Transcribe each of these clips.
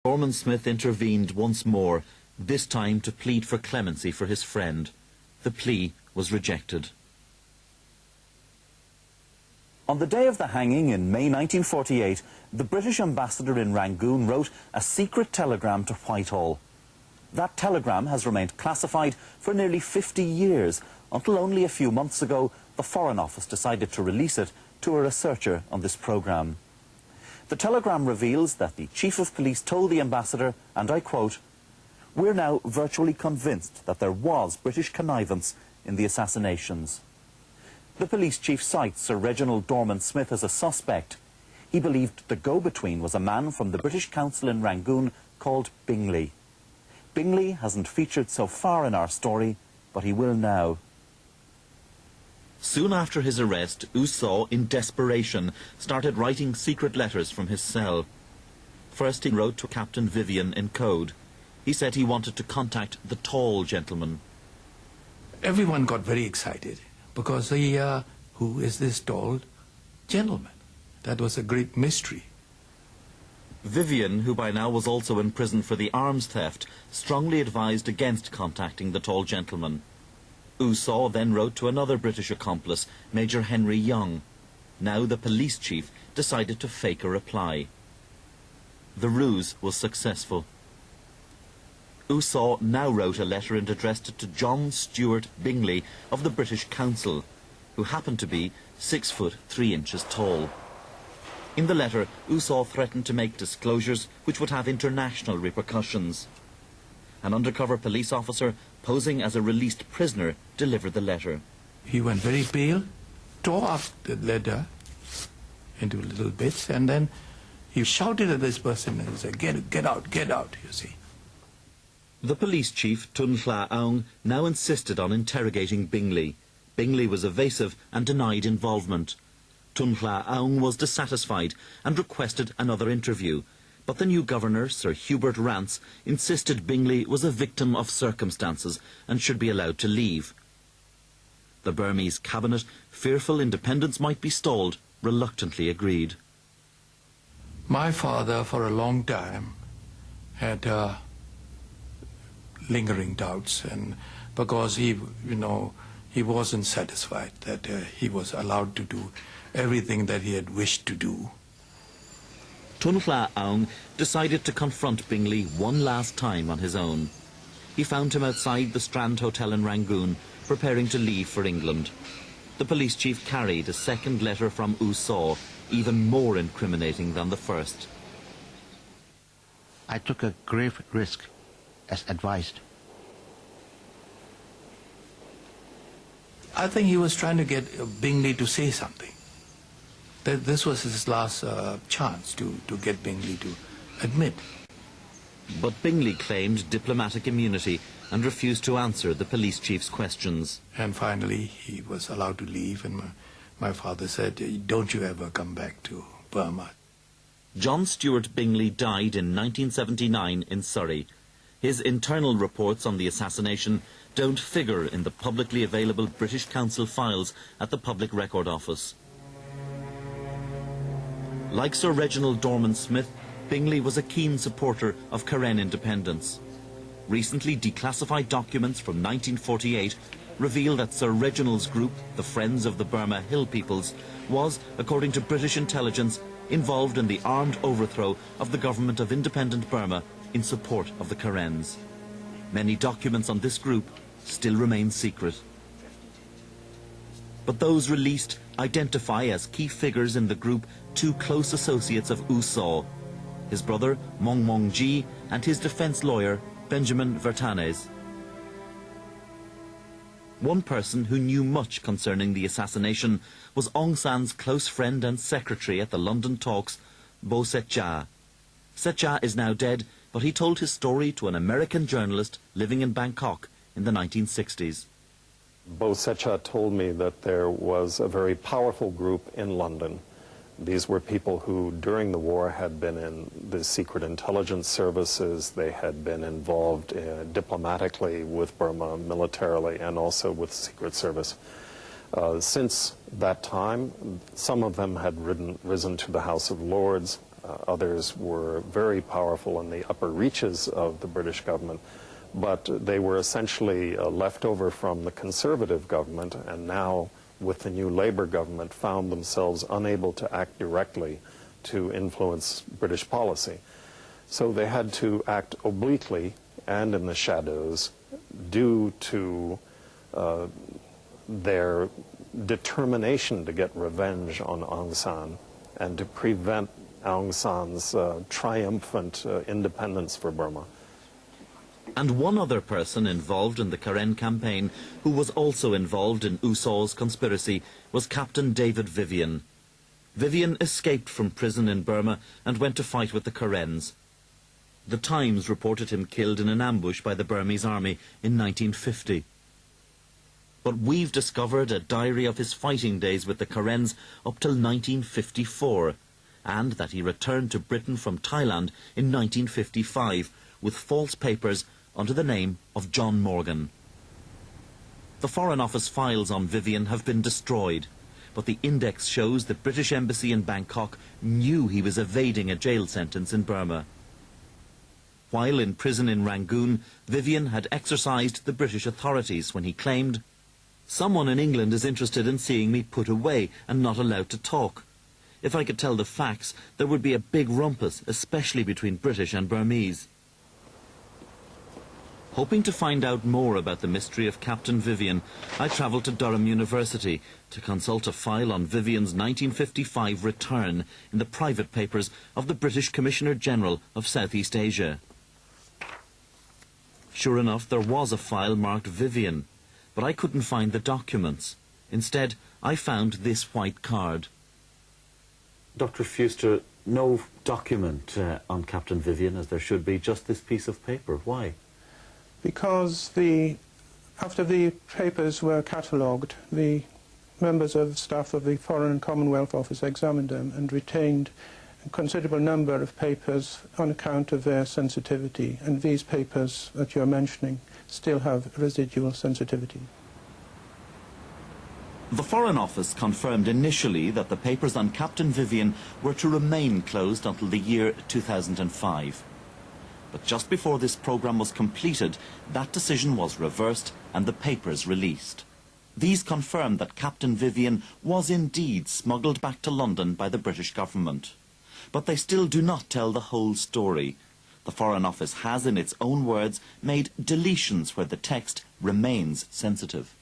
Dorman-Smith intervened once more, this time to plead for clemency for his friend. The plea was rejected. On the day of the hanging in May 1948, the British ambassador in Rangoon wrote a secret telegram to Whitehall. That telegram has remained classified for nearly 50 years, until only a few months ago the Foreign Office decided to release it to a researcher on this programme. The telegram reveals that the Chief of Police told the ambassador, and I quote, "We're now virtually convinced that there was British connivance in the assassinations." The police chief cites Sir Reginald Dorman-Smith as a suspect. He believed the go-between was a man from the British Council in Rangoon called Bingley. Bingley hasn't featured so far in our story, but he will now. Soon after his arrest, U Saw, in desperation, started writing secret letters from his cell. First he wrote to Captain Vivian in code. He said he wanted to contact the tall gentleman. Everyone got very excited because who is this tall gentleman? That was a great mystery. Vivian, who by now was also in prison for the arms theft, strongly advised against contacting the tall gentleman. U Saw then wrote to another British accomplice, Major Henry Young. Now the police chief decided to fake a reply. The ruse was successful. U Saw now wrote a letter and addressed it to John Stuart Bingley of the British Council, who happened to be 6 foot 3 inches tall. In the letter, U Saw threatened to make disclosures which would have international repercussions. An undercover police officer, posing as a released prisoner, delivered the letter. He went very pale, tore up the letter into little bits, and then he shouted at this person and said, get out, you see. The police chief, Tun Hla Aung, now insisted on interrogating Bingley. Bingley was evasive and denied involvement. Tun Hla Aung was dissatisfied and requested another interview, but the new governor, Sir Hubert Rance, insisted Bingley was a victim of circumstances and should be allowed to leave. The Burmese cabinet, fearful independence might be stalled, reluctantly agreed. My father, for a long time, had lingering doubts, and because he wasn't satisfied that he was allowed to do everything that he had wished to do. Tun Hla Aung decided to confront Bingley one last time on his own. He found him outside the Strand Hotel in Rangoon, preparing to leave for England. The police chief carried a second letter from U Saw, even more incriminating than the first. I took a grave risk, as advised. I think he was trying to get Bingley to say something. That this was his last chance to get Bingley to admit. But Bingley claimed diplomatic immunity and refused to answer the police chief's questions. And finally he was allowed to leave, and my father said, "Don't you ever come back to Burma." John Stuart Bingley died in 1979 in Surrey. His internal reports on the assassination don't figure in the publicly available British Council files at the Public Record Office. Like Sir Reginald Dorman-Smith, Bingley was a keen supporter of Karen independence. Recently declassified documents from 1948 reveal that Sir Reginald's group, the Friends of the Burma Hill Peoples, was, according to British intelligence, involved in the armed overthrow of the government of independent Burma in support of the Karens. Many documents on this group still remain secret. But those released identify as key figures in the group two close associates of U Saw, his brother Mong Mong Ji and his defense lawyer Benjamin Vertanes. One person who knew much concerning the assassination was Aung San's close friend and secretary at the London talks, Bo Set-cha. Set-cha is now dead, but he told his story to an American journalist living in Bangkok in the 1960s. Bo Set-cha told me that there was a very powerful group in London. These were people who, during the war, had been in the secret intelligence services. They had been involved diplomatically with Burma, militarily, and also with the Secret Service. Since that time, some of them had risen to the House of Lords. Others were very powerful in the upper reaches of the British government, but they were essentially left over from the conservative government, and now with the new Labour government found themselves unable to act directly to influence British policy. So they had to act obliquely and in the shadows due to their determination to get revenge on Aung San and to prevent Aung San's triumphant independence for Burma. And one other person involved in the Karen campaign who was also involved in U Saw's conspiracy was Captain David Vivian. Vivian escaped from prison in Burma and went to fight with the Karens. The Times reported him killed in an ambush by the Burmese army in 1950. But we've discovered a diary of his fighting days with the Karens up till 1954, and that he returned to Britain from Thailand in 1955 with false papers under the name of John Morgan. The Foreign Office files on Vivian have been destroyed, but the index shows the British Embassy in Bangkok knew he was evading a jail sentence in Burma. While in prison in Rangoon, Vivian had exorcised the British authorities when he claimed, "Someone in England is interested in seeing me put away and not allowed to talk. If I could tell the facts, there would be a big rumpus, especially between British and Burmese." Hoping to find out more about the mystery of Captain Vivian, I travelled to Durham University to consult a file on Vivian's 1955 return in the private papers of the British Commissioner General of Southeast Asia. Sure enough, there was a file marked Vivian, but I couldn't find the documents. Instead, I found this white card. Dr. Fuster, no document on Captain Vivian, as there should be, just this piece of paper. Why? Because after the papers were catalogued, the members of staff of the Foreign and Commonwealth Office examined them and retained a considerable number of papers on account of their sensitivity, and these papers that you're mentioning still have residual sensitivity. The Foreign Office confirmed initially that the papers on Captain Vivian were to remain closed until the year 2005. But just before this programme was completed, that decision was reversed and the papers released. These confirmed that Captain Vivian was indeed smuggled back to London by the British government. But they still do not tell the whole story. The Foreign Office has, in its own words, made deletions where the text remains sensitive.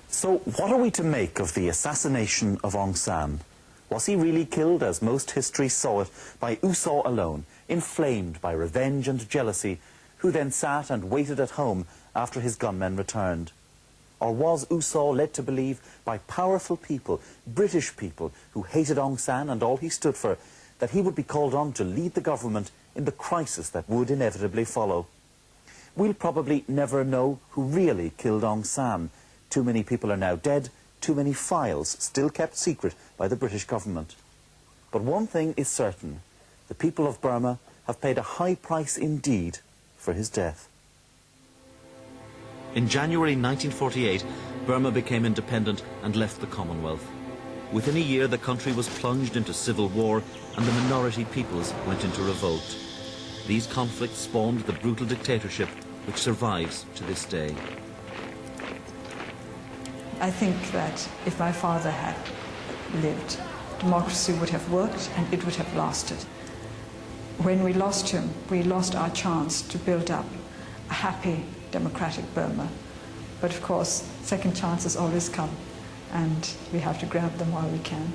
So what are we to make of the assassination of Aung San? Was he really killed, as most history saw it, by U Saw alone, inflamed by revenge and jealousy, who then sat and waited at home after his gunmen returned? Or was U Saw led to believe by powerful people, British people, who hated Aung San and all he stood for, that he would be called on to lead the government in the crisis that would inevitably follow? We'll probably never know who really killed Aung San. Too many people are now dead, too many files still kept secret by the British government. But one thing is certain: the people of Burma have paid a high price indeed for his death. In January 1948, Burma became independent and left the Commonwealth. Within a year, the country was plunged into civil war and the minority peoples went into revolt. These conflicts spawned the brutal dictatorship which survives to this day. I think that if my father had lived, democracy would have worked and it would have lasted. When we lost him, we lost our chance to build up a happy, democratic Burma. But of course, second chances always come, and we have to grab them while we can.